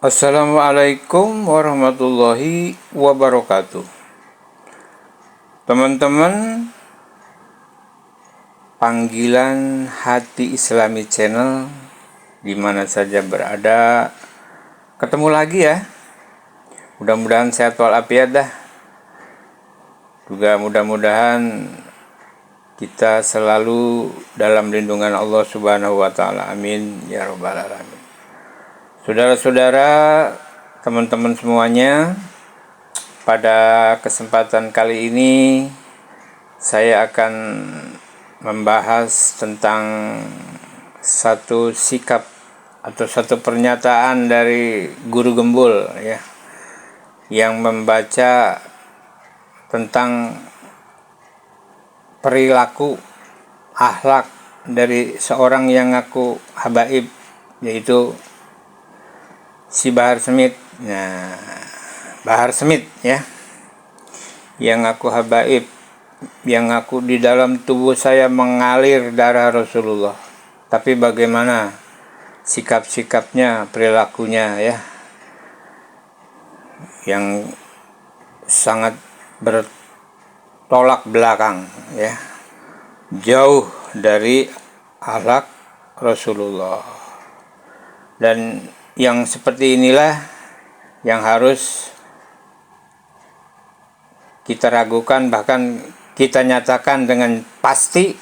Assalamualaikum warahmatullahi wabarakatuh. Teman-teman, panggilan Hati Islami Channel di mana saja berada, ketemu lagi ya. Mudah-mudahan sehat walafiat dah. Juga mudah-mudahan kita selalu dalam lindungan Allah Subhanahu wa taala. Amin ya rabbal alamin. Saudara-saudara, teman-teman semuanya, pada kesempatan kali ini saya akan membahas tentang satu sikap atau satu pernyataan dari guru gembul ya, yang membaca tentang perilaku akhlak dari seorang yang ngaku habaib, yaitu si Bahar Smith. Nah, Bahar Smith ya, yang aku habaib, yang aku di dalam tubuh saya mengalir darah Rasulullah. Tapi bagaimana sikap-sikapnya, perilakunya ya, yang sangat bertolak belakang ya, jauh dari akhlak Rasulullah. Dan yang seperti inilah yang harus kita ragukan, bahkan kita nyatakan dengan pasti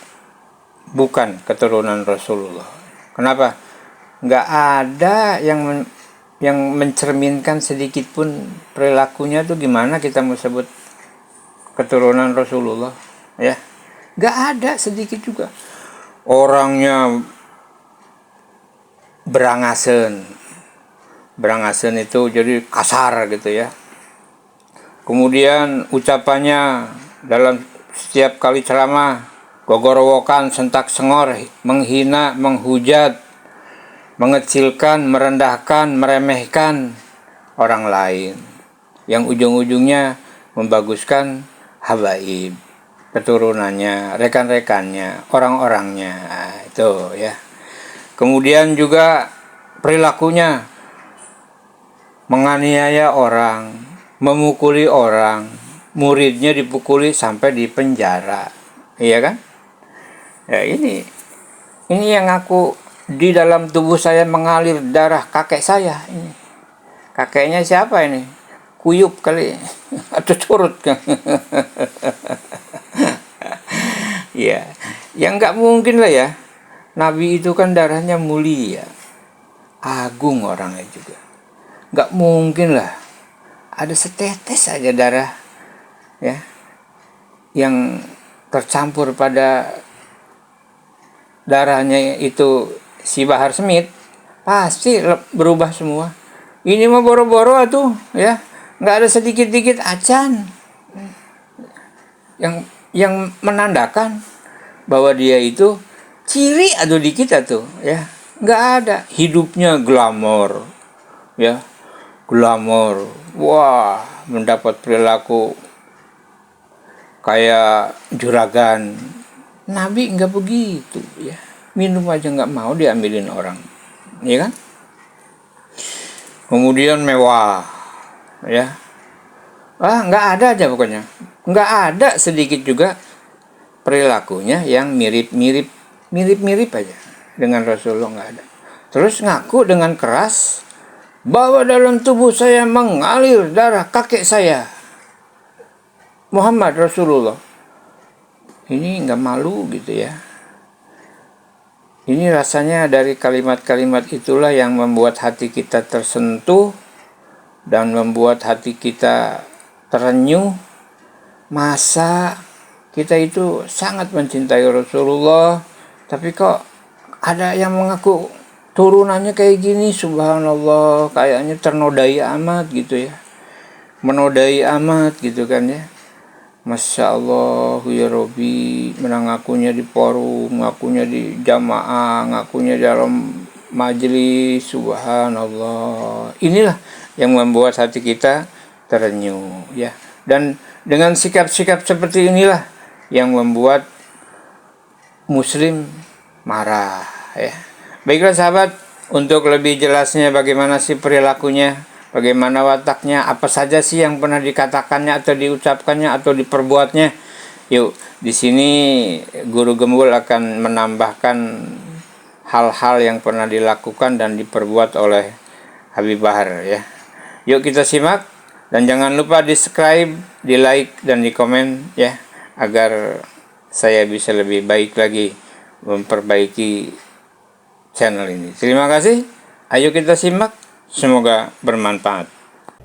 bukan keturunan Rasulullah. Kenapa? Nggak ada yang mencerminkan sedikit pun perilakunya tuh gimana kita mau sebut keturunan Rasulullah ya. Nggak ada sedikit juga. Orangnya berangasen itu jadi kasar gitu ya. Kemudian ucapannya dalam setiap kali ceramah gogorowokan, sentak sengor, menghina, menghujat, mengecilkan, merendahkan, meremehkan orang lain, yang ujung-ujungnya membaguskan habaib, keturunannya, rekan-rekannya, orang-orangnya. Nah, itu ya. Kemudian juga perilakunya menganiaya orang, memukuli orang, muridnya dipukuli sampai di penjara, iya kan? Ya ini yang aku di dalam tubuh saya mengalir darah kakek saya ini. Kakeknya siapa ini? Kuyup kali atau curut kan? Ya, yang nggak mungkin lah ya. Nabi itu kan darahnya mulia, agung orangnya juga. Nggak mungkin lah ada setetes aja darah ya yang tercampur pada darahnya itu si Bahar Smith, pasti berubah semua. Ini mah boro-boro tuh ya, nggak ada sedikit-dikit acan yang menandakan bahwa dia itu ciri atau dikit atau ya, nggak ada. Hidupnya glamor ya, glamor, wah, mendapat perilaku kayak juragan. Nabi nggak begitu ya, minum aja nggak mau diambilin orang, ya kan? Kemudian mewah ya, nggak ada aja pokoknya, nggak ada sedikit juga perilakunya yang mirip-mirip aja dengan Rasulullah, nggak ada. Terus ngaku dengan keras bahwa dalam tubuh saya mengalir darah kakek saya, Muhammad Rasulullah. Ini nggak malu gitu ya. Ini rasanya dari kalimat-kalimat itulah yang membuat hati kita tersentuh dan membuat hati kita terenyuh. Masa kita itu sangat mencintai Rasulullah, tapi kok ada yang mengaku turunannya kayak gini, subhanallah, kayaknya ternodai amat gitu ya, menodai amat gitu kan ya. Masya Allah ya Robi, menangakunya di forum, ngakunya di jamaah, ngakunya dalam majelis, subhanallah. Inilah yang membuat hati kita terenyuh ya. Dan dengan sikap-sikap seperti inilah yang membuat muslim marah ya. Baiklah sahabat, Untuk lebih jelasnya bagaimana sih perilakunya, bagaimana wataknya, apa saja sih yang pernah dikatakannya atau diucapkannya atau diperbuatnya. Yuk, di sini Guru Gembul akan menambahkan hal-hal yang pernah dilakukan dan diperbuat oleh Habib Bahar ya. Yuk kita simak, dan jangan lupa di subscribe, di like, dan di komen ya, agar saya bisa lebih baik lagi memperbaiki channel ini. Terima kasih. Ayo kita simak. Semoga bermanfaat.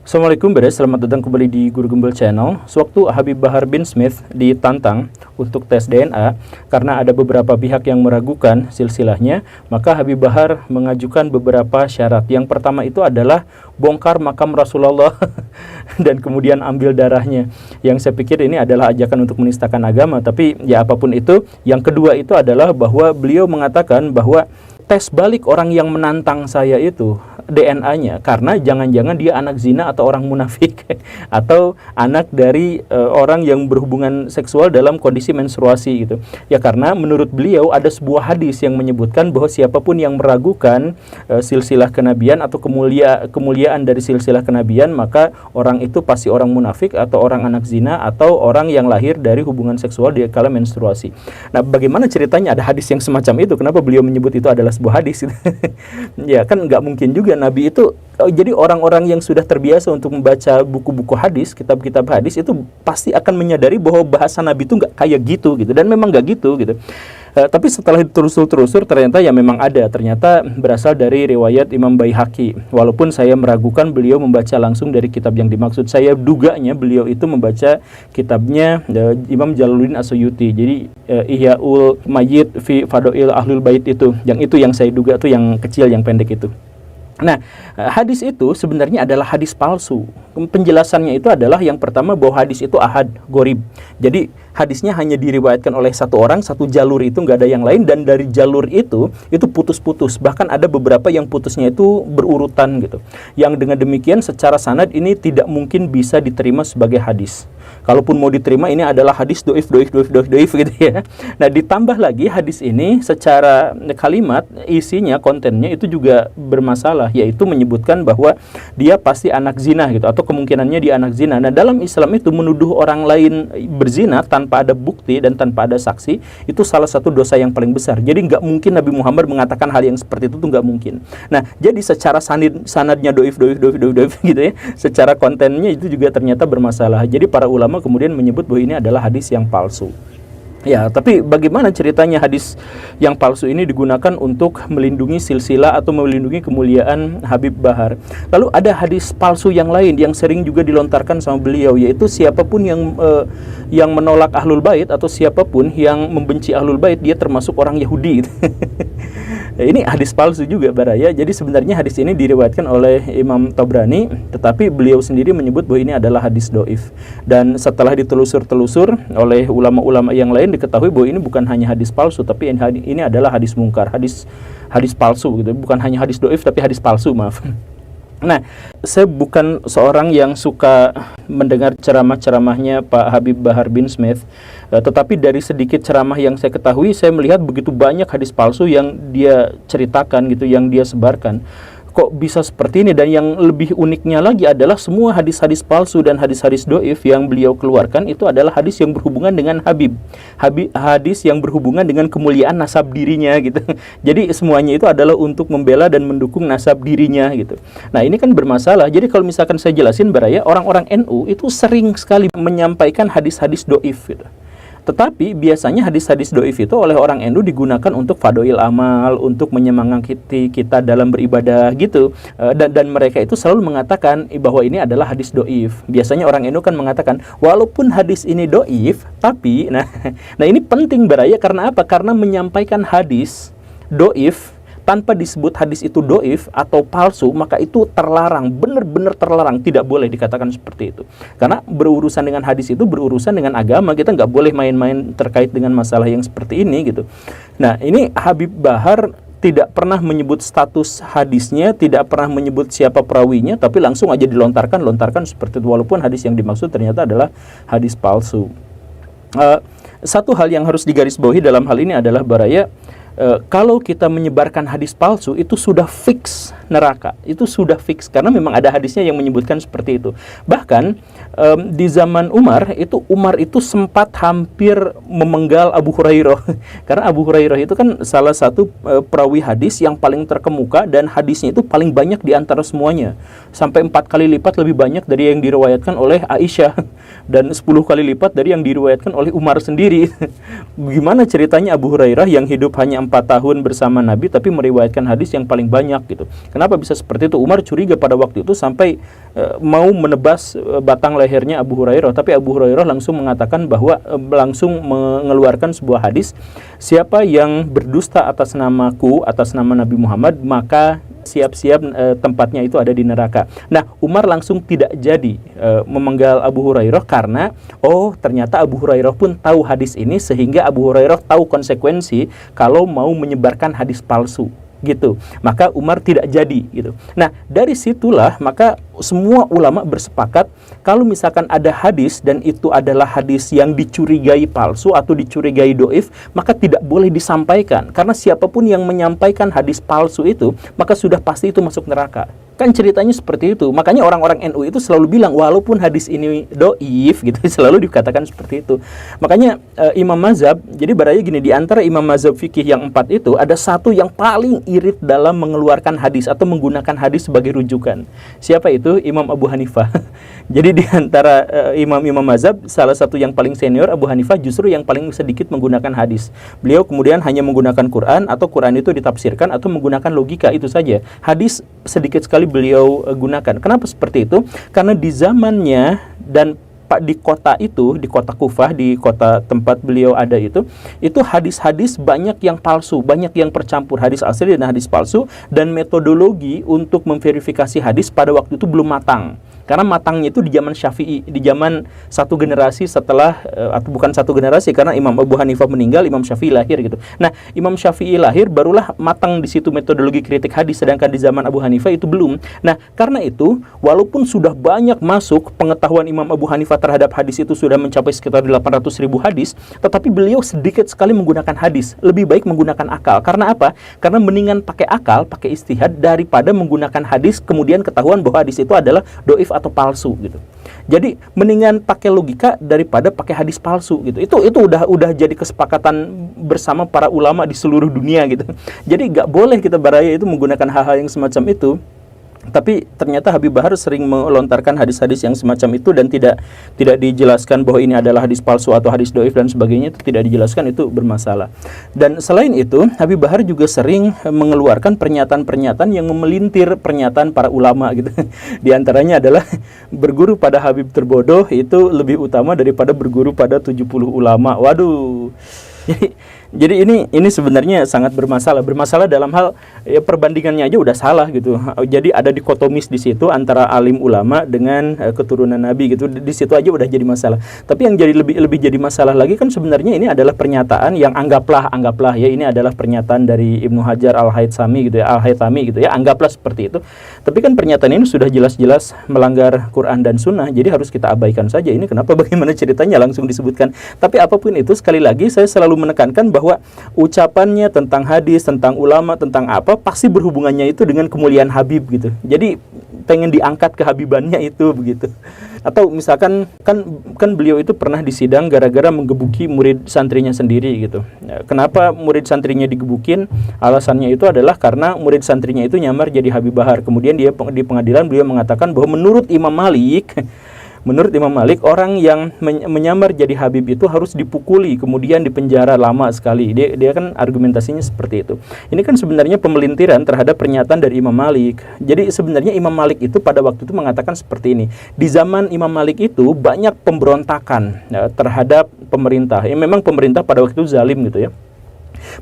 Assalamualaikum Bres, selamat datang kembali di Guru Gembul Channel. Sewaktu Habib Bahar bin Smith ditantang untuk tes DNA karena ada beberapa pihak yang meragukan silsilahnya, maka Habib Bahar mengajukan beberapa syarat. Yang pertama itu adalah bongkar makam Rasulullah dan kemudian ambil darahnya. Yang saya pikir ini adalah ajakan untuk menistakan agama, tapi ya apapun itu. Yang kedua itu adalah bahwa beliau mengatakan bahwa tes balik orang yang menantang saya itu DNA-nya, karena jangan-jangan dia anak zina atau orang munafik atau anak dari orang yang berhubungan seksual dalam kondisi menstruasi gitu. Ya karena menurut beliau ada sebuah hadis yang menyebutkan bahwa siapapun yang meragukan silsilah kenabian atau kemuliaan dari silsilah kenabian, maka orang itu pasti orang munafik atau orang anak zina atau orang yang lahir dari hubungan seksual di kala menstruasi. Nah, bagaimana ceritanya ada hadis yang semacam itu? Kenapa beliau menyebut itu adalah sebuah hadis? Ya kan nggak mungkin juga Nabi itu, jadi orang-orang yang sudah terbiasa untuk membaca buku-buku hadis, kitab-kitab hadis itu pasti akan menyadari bahwa bahasa Nabi itu nggak kayak gitu, dan memang nggak gitu. Tapi setelah ditelusur ternyata ya memang ada, ternyata berasal dari riwayat Imam Baihaqi. Walaupun saya meragukan beliau membaca langsung dari kitab yang dimaksud, saya duganya beliau itu membaca kitabnya Imam Jalaluddin As-Suyuti. Jadi Ihyaul Mayyit fi Fadail Ahlul Bait itu yang saya duga tuh yang kecil, yang pendek itu. Nah, hadis itu sebenarnya adalah hadis palsu. Penjelasannya itu adalah yang pertama bahwa hadis itu ahad, gorib. Jadi hadisnya hanya diriwayatkan oleh satu orang, satu jalur, itu nggak ada yang lain, dan dari jalur itu putus-putus. Bahkan ada beberapa yang putusnya itu berurutan gitu. Yang dengan demikian secara sanad ini tidak mungkin bisa diterima sebagai hadis. Kalaupun mau diterima, ini adalah hadis doif gitu ya. Nah, ditambah lagi hadis ini secara kalimat, isinya, kontennya itu juga bermasalah, yaitu menyebutkan bahwa dia pasti anak zina gitu, atau kemungkinannya dia anak zina. Nah, dalam Islam itu menuduh orang lain berzina tanpa ada bukti dan tanpa ada saksi, itu salah satu dosa yang paling besar. Jadi nggak mungkin Nabi Muhammad mengatakan hal yang seperti itu tuh nggak mungkin. Nah, jadi secara sanadnya doif gitu ya, secara kontennya itu juga ternyata bermasalah. Jadi para ulama kemudian menyebut bahwa ini adalah hadis yang palsu. Ya, tapi bagaimana ceritanya hadis yang palsu ini digunakan untuk melindungi silsilah atau melindungi kemuliaan Habib Bahar? Lalu ada hadis palsu yang lain yang sering juga dilontarkan sama beliau, yaitu siapapun yang menolak Ahlul Bait atau siapapun yang membenci Ahlul Bait, dia termasuk orang Yahudi gitu. Ini hadis palsu juga Baraya. Jadi sebenarnya hadis ini diriwayatkan oleh Imam Tabrani, tetapi beliau sendiri menyebut bahwa ini adalah hadis doif. Dan setelah ditelusur oleh ulama-ulama yang lain, diketahui bahwa ini bukan hanya hadis palsu, tapi ini adalah hadis mungkar, hadis palsu gitu. Bukan hanya hadis doif, tapi hadis palsu, maaf. Nah, saya bukan seorang yang suka mendengar ceramah-ceramahnya Pak Habib Bahar bin Smith, tetapi dari sedikit ceramah yang saya ketahui, saya melihat begitu banyak hadis palsu yang dia ceritakan gitu, yang dia sebarkan. Kok bisa seperti ini? Dan yang lebih uniknya lagi adalah semua hadis-hadis palsu dan hadis-hadis doif yang beliau keluarkan itu adalah hadis yang berhubungan dengan hadis yang berhubungan dengan kemuliaan nasab dirinya gitu. Jadi semuanya itu adalah untuk membela dan mendukung nasab dirinya gitu. Nah, ini kan bermasalah. Jadi kalau misalkan saya jelasin Baraya, orang-orang NU itu sering sekali menyampaikan hadis-hadis doif gitu. Tetapi biasanya hadis-hadis doif itu oleh orang NU digunakan untuk fadail amal, untuk menyemangati kita dalam beribadah gitu. Dan mereka itu selalu mengatakan bahwa ini adalah hadis doif. Biasanya orang NU kan mengatakan, walaupun hadis ini doif, tapi nah ini penting Baraya, karena apa? Karena menyampaikan hadis doif tanpa disebut hadis itu doif atau palsu, maka itu terlarang, benar-benar terlarang, tidak boleh dikatakan seperti itu. Karena berurusan dengan hadis itu berurusan dengan agama, kita nggak boleh main-main terkait dengan masalah yang seperti ini gitu. Nah, ini Habib Bahar tidak pernah menyebut status hadisnya, tidak pernah menyebut siapa perawinya, tapi langsung aja dilontarkan seperti itu, walaupun hadis yang dimaksud ternyata adalah hadis palsu. Satu hal yang harus digarisbawahi dalam hal ini adalah Baraya, kalau kita menyebarkan hadis palsu itu sudah fix neraka, itu sudah fix karena memang ada hadisnya yang menyebutkan seperti itu. Bahkan di zaman Umar itu sempat hampir memenggal Abu Hurairah karena Abu Hurairah itu kan salah satu perawi hadis yang paling terkemuka dan hadisnya itu paling banyak di antara semuanya, sampai 4 kali lipat lebih banyak dari yang diriwayatkan oleh Aisyah dan 10 kali lipat dari yang diriwayatkan oleh Umar sendiri. Gimana ceritanya Abu Hurairah yang hidup hanya 4 tahun bersama Nabi tapi meriwayatkan hadis yang paling banyak gitu. Kenapa bisa seperti itu? Umar curiga pada waktu itu sampai mau menebas batang lehernya Abu Hurairah, tapi Abu Hurairah langsung mengatakan bahwa langsung mengeluarkan sebuah hadis, siapa yang berdusta atas namaku, atas nama Nabi Muhammad, maka siap-siap tempatnya itu ada di neraka. Nah, Umar langsung tidak jadi memenggal Abu Hurairah karena ternyata Abu Hurairah pun tahu hadis ini, sehingga Abu Hurairah tahu konsekuensi kalau mau menyebarkan hadis palsu gitu. Maka Umar tidak jadi gitu. Nah, dari situlah maka semua ulama bersepakat kalau misalkan ada hadis dan itu adalah hadis yang dicurigai palsu atau dicurigai doif, maka tidak boleh disampaikan, karena siapapun yang menyampaikan hadis palsu itu maka sudah pasti itu masuk neraka. Kan ceritanya seperti itu. Makanya orang-orang NU itu selalu bilang walaupun hadis ini doif gitu, selalu dikatakan seperti itu. Makanya Imam Mazhab, jadi barangkali gini, di antara Imam Mazhab fikih yang 4 itu ada satu yang paling irit dalam mengeluarkan hadis atau menggunakan hadis sebagai rujukan. Siapa itu? Imam Abu Hanifah. Jadi di antara imam-imam mazhab, salah satu yang paling senior Abu Hanifah justru yang paling sedikit menggunakan hadis. Beliau kemudian hanya menggunakan Quran, atau Quran itu ditafsirkan atau menggunakan logika, itu saja. Hadis sedikit sekali beliau gunakan. Kenapa seperti itu? Karena di zamannya dan di kota itu, di kota Kufah, di kota tempat beliau ada itu hadis-hadis banyak yang palsu, banyak yang percampur hadis asli dan hadis palsu, dan metodologi untuk memverifikasi hadis pada waktu itu belum matang. Karena matangnya itu di zaman Syafi'i, di zaman satu generasi setelah, atau bukan satu generasi, karena Imam Abu Hanifah meninggal, Imam Syafi'i lahir gitu. Nah, Imam Syafi'i lahir, barulah matang di situ metodologi kritik hadis, sedangkan di zaman Abu Hanifah itu belum. Nah, karena itu, walaupun sudah banyak masuk pengetahuan Imam Abu Hanifah terhadap hadis itu sudah mencapai sekitar 800.000 hadis, tetapi beliau sedikit sekali menggunakan hadis. Lebih baik menggunakan akal. Karena apa? Karena mendingan pakai akal, pakai istihad, daripada menggunakan hadis kemudian ketahuan bahwa hadis itu adalah doif atau palsu gitu. Jadi mendingan pakai logika daripada pakai hadis palsu gitu. Itu udah jadi kesepakatan bersama para ulama di seluruh dunia gitu. Jadi nggak boleh kita baraya itu menggunakan hal-hal yang semacam itu. Tapi ternyata Habib Bahar sering melontarkan hadis-hadis yang semacam itu dan tidak dijelaskan bahwa ini adalah hadis palsu atau hadis doif dan sebagainya, itu tidak dijelaskan, itu bermasalah. Dan selain itu, Habib Bahar juga sering mengeluarkan pernyataan-pernyataan yang memelintir pernyataan para ulama gitu. Di antaranya adalah berguru pada Habib terbodoh itu lebih utama daripada berguru pada 70 ulama. Waduh. Jadi ini sebenarnya sangat bermasalah dalam hal ya, perbandingannya aja udah salah gitu. Jadi ada dikotomis di situ antara alim ulama dengan keturunan Nabi gitu. Di situ aja udah jadi masalah. Tapi yang jadi lebih jadi masalah lagi kan sebenarnya ini adalah pernyataan yang anggaplah ya ini adalah pernyataan dari Ibnu Hajar Al-Haythami gitu ya, anggaplah seperti itu. Tapi kan pernyataan ini sudah jelas-jelas melanggar Quran dan Sunnah. Jadi harus kita abaikan saja. Ini kenapa, bagaimana ceritanya langsung disebutkan. Tapi apapun itu, sekali lagi saya selalu menekankan bahwa ucapannya tentang hadis, tentang ulama, tentang apa, pasti berhubungannya itu dengan kemuliaan Habib gitu. Jadi pengen diangkat kehabibannya itu begitu. Atau misalkan kan beliau itu pernah disidang gara-gara menggebuki murid santrinya sendiri gitu. Kenapa murid santrinya digebukin? Alasannya itu adalah karena murid santrinya itu nyamar jadi Habib Bahar. Kemudian dia di pengadilan beliau mengatakan bahwa menurut Imam Malik, orang yang menyamar jadi Habib itu harus dipukuli, kemudian dipenjara lama sekali. Dia kan argumentasinya seperti itu. Ini kan sebenarnya pemelintiran terhadap pernyataan dari Imam Malik. Jadi sebenarnya Imam Malik itu pada waktu itu mengatakan seperti ini. Di zaman Imam Malik itu banyak pemberontakan terhadap pemerintah. Memang pemerintah pada waktu itu zalim gitu ya.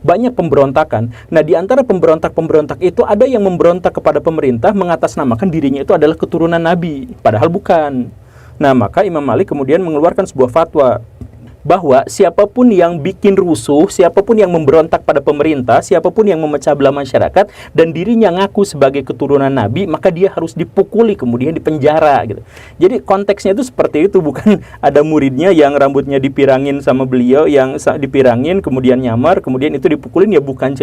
Banyak pemberontakan. Nah, di antara pemberontak-pemberontak itu ada yang memberontak kepada pemerintah mengatasnamakan dirinya itu adalah keturunan Nabi, padahal bukan. Nah, maka Imam Malik kemudian mengeluarkan sebuah fatwa. bahwa siapapun yang bikin rusuh, siapapun yang memberontak pada pemerintah, siapapun yang memecah belah masyarakat dan dirinya ngaku sebagai keturunan Nabi, maka dia harus dipukuli kemudian dipenjara gitu. Jadi konteksnya itu seperti itu, bukan ada muridnya yang rambutnya dipirangin sama beliau, yang dipirangin kemudian nyamar, kemudian itu dipukulin, ya bukan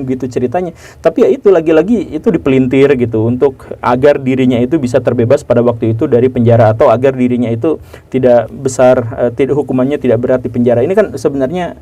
gitu ceritanya. Tapi ya itu lagi-lagi itu dipelintir gitu untuk agar dirinya itu bisa terbebas pada waktu itu dari penjara, atau agar dirinya itu tidak besar, hukumannya tidak berat di penjara. Ini kan sebenarnya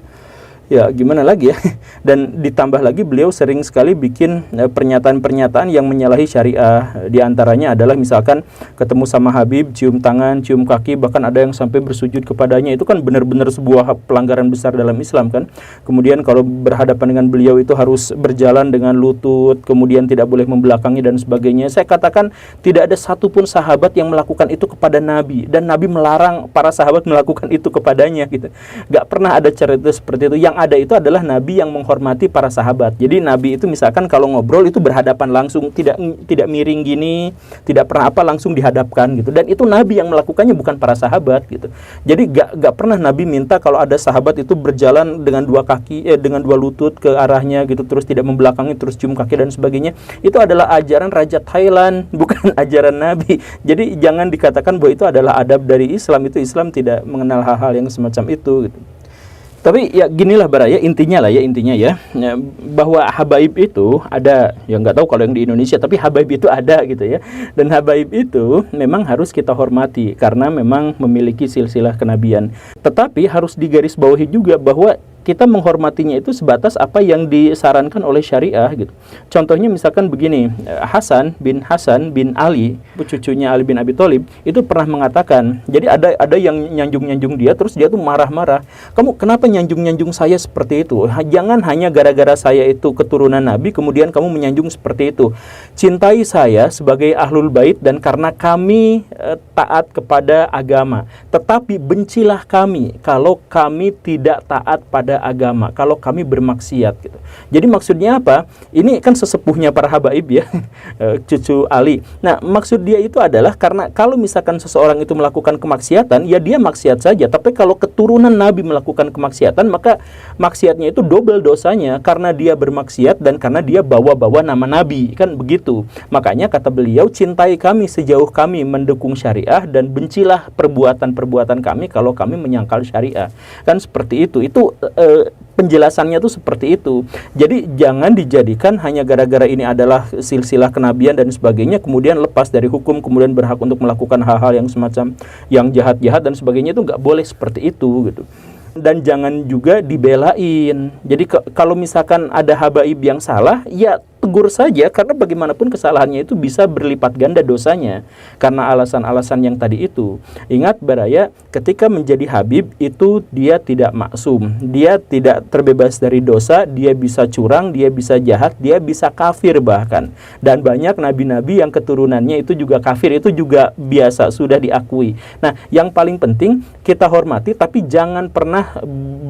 ya gimana lagi ya. Dan ditambah lagi beliau sering sekali bikin pernyataan-pernyataan yang menyalahi syariah. Di antaranya adalah misalkan ketemu sama Habib, cium tangan, cium kaki, bahkan ada yang sampai bersujud kepadanya. Itu kan benar-benar sebuah pelanggaran besar dalam Islam kan. Kemudian kalau berhadapan dengan beliau itu harus berjalan dengan lutut, kemudian tidak boleh membelakangi dan sebagainya. Saya katakan tidak ada satupun sahabat yang melakukan itu kepada Nabi, dan Nabi melarang para sahabat melakukan itu kepadanya gitu. Gak pernah ada cerita seperti itu. Yang ada itu adalah Nabi yang menghormati para sahabat. Jadi Nabi itu misalkan kalau ngobrol itu berhadapan langsung, tidak miring gini, tidak pernah apa, langsung dihadapkan gitu. Dan itu Nabi yang melakukannya, bukan para sahabat gitu. Jadi gak pernah Nabi minta kalau ada sahabat itu berjalan dengan dua kaki, dengan dua lutut ke arahnya gitu, terus tidak membelakangi, terus cium kaki dan sebagainya. Itu adalah ajaran Raja Thailand, bukan ajaran Nabi. Jadi jangan dikatakan bahwa itu adalah adab dari Islam. Itu Islam tidak mengenal hal-hal yang semacam itu gitu. Tapi ya ginilah Baraya, intinya ya, bahwa habaib itu ada, ya nggak tahu kalau yang di Indonesia, tapi habaib itu ada gitu ya. Dan habaib itu memang harus kita hormati karena memang memiliki silsilah kenabian. Tetapi harus digarisbawahi juga bahwa kita menghormatinya itu sebatas apa yang disarankan oleh syariah gitu. Contohnya misalkan begini, Hasan bin Ali, cucunya Ali bin Abi Thalib, itu pernah mengatakan, jadi ada yang nyanjung-nyanjung dia, terus dia tuh marah-marah. Kamu kenapa nyanjung-nyanjung saya seperti itu? Jangan hanya gara-gara saya itu keturunan Nabi, kemudian kamu menyanjung seperti itu. Cintai saya sebagai ahlul bait dan karena kami taat kepada agama. Tetapi bencilah kami kalau kami tidak taat pada agama, kalau kami bermaksiat gitu. Jadi maksudnya apa? Ini kan sesepuhnya para habaib ya, cucu Ali. Nah, maksud dia itu adalah karena kalau misalkan seseorang itu melakukan kemaksiatan, ya dia maksiat saja. Tapi kalau keturunan Nabi melakukan kemaksiatan, maka maksiatnya itu double dosanya karena dia bermaksiat dan karena dia bawa-bawa nama Nabi, kan begitu. Makanya kata beliau, cintai kami sejauh kami mendukung syariah dan bencilah perbuatan-perbuatan kami kalau kami menyangkal syariah. Kan seperti itu. Itu penjelasannya tuh seperti itu. Jadi jangan dijadikan hanya gara-gara ini adalah silsilah kenabian dan sebagainya, kemudian lepas dari hukum, kemudian berhak untuk melakukan hal-hal yang semacam yang jahat-jahat dan sebagainya. Itu nggak boleh seperti itu gitu. Dan jangan juga dibelain. Jadi kalau misalkan ada habaib yang salah, ya tegur saja, karena bagaimanapun kesalahannya itu bisa berlipat ganda dosanya karena alasan-alasan yang tadi itu. Ingat Baraya, ketika menjadi habib itu dia tidak maksum, dia tidak terbebas dari dosa, dia bisa curang, dia bisa jahat, dia bisa kafir bahkan. Dan banyak nabi-nabi yang keturunannya itu juga kafir, itu juga biasa, sudah diakui. Nah, yang paling penting kita hormati, tapi jangan pernah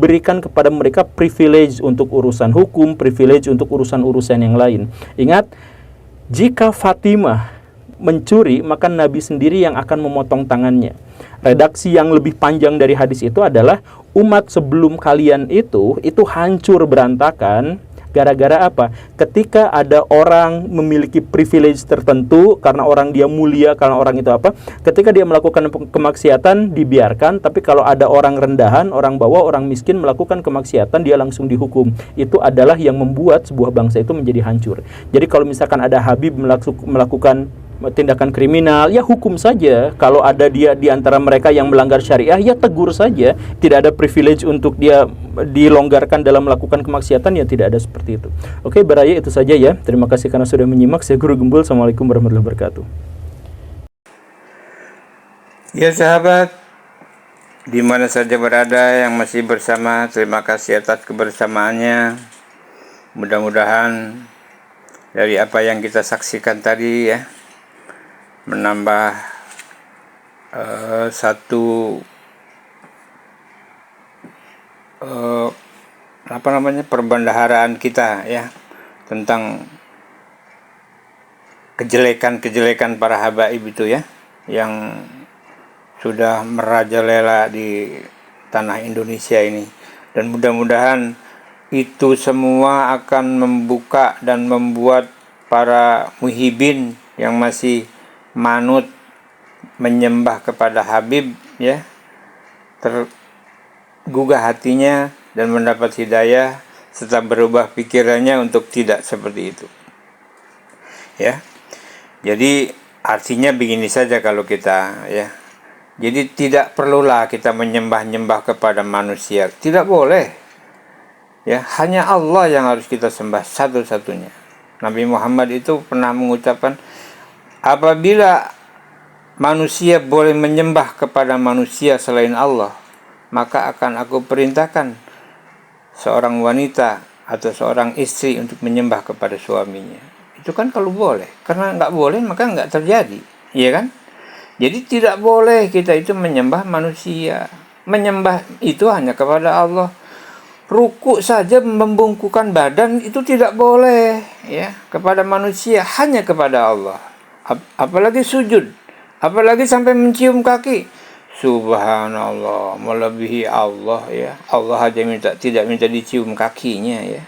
berikan kepada mereka privilege untuk urusan hukum, privilege untuk urusan-urusan yang lain. Ingat, jika Fatimah mencuri, maka Nabi sendiri yang akan memotong tangannya. Redaksi yang lebih panjang dari hadis itu adalah umat sebelum kalian itu hancur berantakan. Gara-gara apa? Ketika ada orang memiliki privilege tertentu, karena orang dia mulia, karena orang itu apa, ketika dia melakukan kemaksiatan dibiarkan, tapi kalau ada orang rendahan, orang bawah, orang miskin melakukan kemaksiatan, dia langsung dihukum. Itu adalah yang membuat sebuah bangsa itu menjadi hancur. Jadi kalau misalkan ada habib melakukan tindakan kriminal, ya hukum saja. Kalau ada dia di antara mereka yang melanggar syariah, ya tegur saja. Tidak ada privilege untuk dia dilonggarkan dalam melakukan kemaksiatan, ya tidak ada seperti itu. Oke, Baraya, itu saja ya. Terima kasih karena sudah menyimak. Saya Guru Gembul. Assalamualaikum warahmatullahi wabarakatuh. Ya sahabat, di mana saja berada yang masih bersama, terima kasih atas kebersamaannya. Mudah-mudahan dari apa yang kita saksikan tadi ya, menambah satu perbendaharaan kita ya tentang kejelekan-kejelekan para habaib itu ya, yang sudah merajalela di tanah Indonesia ini. Dan mudah-mudahan itu semua akan membuka dan membuat para muhibin yang masih manut menyembah kepada Habib ya tergugah hatinya dan mendapat hidayah serta berubah pikirannya untuk tidak seperti itu. Ya. Jadi artinya begini saja kalau kita ya. Jadi tidak perlulah kita menyembah-nyembah kepada manusia. Tidak boleh. Ya, hanya Allah yang harus kita sembah satu-satunya. Nabi Muhammad itu pernah mengucapkan, apabila manusia boleh menyembah kepada manusia selain Allah, maka akan aku perintahkan seorang wanita atau seorang istri untuk menyembah kepada suaminya. Itu kan kalau boleh. Karena nggak boleh maka nggak terjadi. Iya kan? Jadi tidak boleh kita itu menyembah manusia. Menyembah itu hanya kepada Allah. Ruku saja membungkukkan badan itu tidak boleh ya kepada manusia, hanya kepada Allah. Apalagi sujud, apalagi sampai mencium kaki. Subhanallah, melebihi Allah ya. Allah aja tidak minta dicium kakinya ya.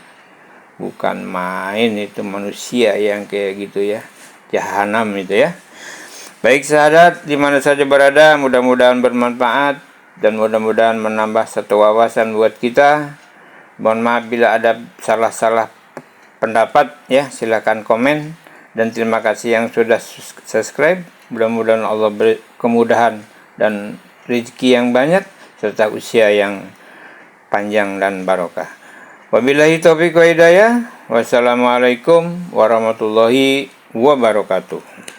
Bukan main itu manusia yang kayak gitu ya. Jahanam itu ya. Baik sahabat, di mana saja berada, mudah-mudahan bermanfaat dan mudah-mudahan menambah satu wawasan buat kita. Mohon maaf bila ada salah-salah pendapat ya, silakan komen dan terima kasih yang sudah subscribe. Mudah-mudahan Allah beri kemudahan dan rezeki yang banyak serta usia yang panjang dan barokah. Wabillahi taufiq wa hidayah. Wassalamualaikum warahmatullahi wabarakatuh.